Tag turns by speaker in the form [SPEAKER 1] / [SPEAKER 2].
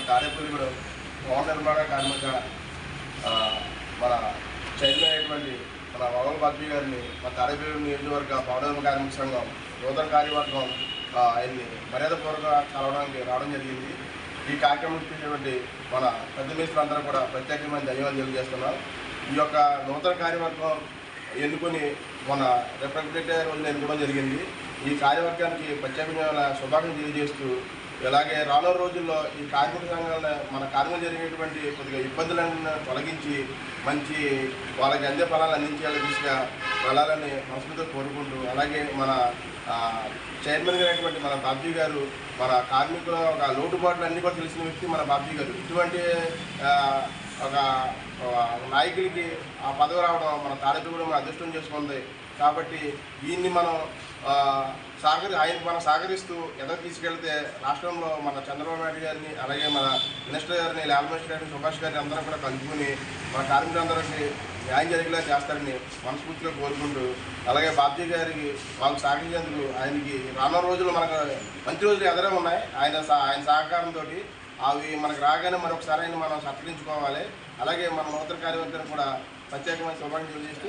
[SPEAKER 1] తాడేపల్లిగూడెం భవన నిర్మాణ కార్మిక మన చైర్మన్ అయినటువంటి మన వగల బాబీ గారిని మన తాడేపల్లిగూడెం నియోజకవర్గ భవన నిర్మాణ కార్మిక సంఘం నూతన కార్యవర్గం ఆయన్ని మర్యాదపూర్వక కలవడానికి రావడం జరిగింది. ఈ కార్యక్రమం ఇచ్చినటువంటి మన పెద్ద మిత్రులందరూ కూడా ప్రత్యేకమైన ధన్యవాదాలు తెలియజేస్తున్నాం. ఈ యొక్క నూతన కార్యవర్గం ఎన్నుకొని మన రిప్రజెంటేటివ్ రోజున ఎన్నుకోవడం జరిగింది. ఈ కార్యవర్గానికి ప్రత్యేకమైన శుభాకాంక్షలు తెలియజేస్తూ ఇలాగే రానున్న రోజుల్లో ఈ కార్మిక సంఘాలను మన కార్మికులు జరిగేటువంటి కొద్దిగా ఇబ్బందులను తొలగించి మంచి వాళ్ళకి అందే ఫలాలు అందించేలా దిశగా వెళ్ళాలని మనస్ఫూర్తిగా కోరుకుంటూ, అలాగే మన చైర్మన్ గారైనటువంటి మన బాబ్జీ గారు మన కార్మికుల ఒక లోటుపాట్లు అన్నీ కూడా తెలిసిన వ్యక్తి మన బాబ్జీ గారు. ఇటువంటి ఒక నాయకుడికి ఆ పదవి రావడం మన తాడేపల్లిగూడెం మన అదృష్టం చేసుకుంది. కాబట్టి ఈయన్ని మనం ఆయనకు మనం సహకరిస్తూ ఎదురు తీసుకెళ్తే రాష్ట్రంలో మన చంద్రబాబు నాయుడు గారిని, అలాగే మన మినిస్టర్ గారిని, ల్యాబ్ మినిస్టర్ గారిని, సుభాష్ గారిని అందరూ కూడా కలుపుకుని మన కార్మికులందరికీ న్యాయం జరిగేలా చేస్తారని మనస్ఫూర్తిగా కోరుకుంటూ, అలాగే బాబ్జీ గారికి వాళ్ళకి సహకరించేందుకు ఆయనకి రానున్న రోజులు మనకు మంచి రోజులు ఎదురే ఉన్నాయి. ఆయన సహకారంతో అవి మనకు రాగానే మరొకసారి ఆయన మనం సత్కరించుకోవాలి. అలాగే మన నూతన కార్యవర్గాన్ని కూడా ప్రత్యేకమైన శుభాకాంక్షలు చేస్తూ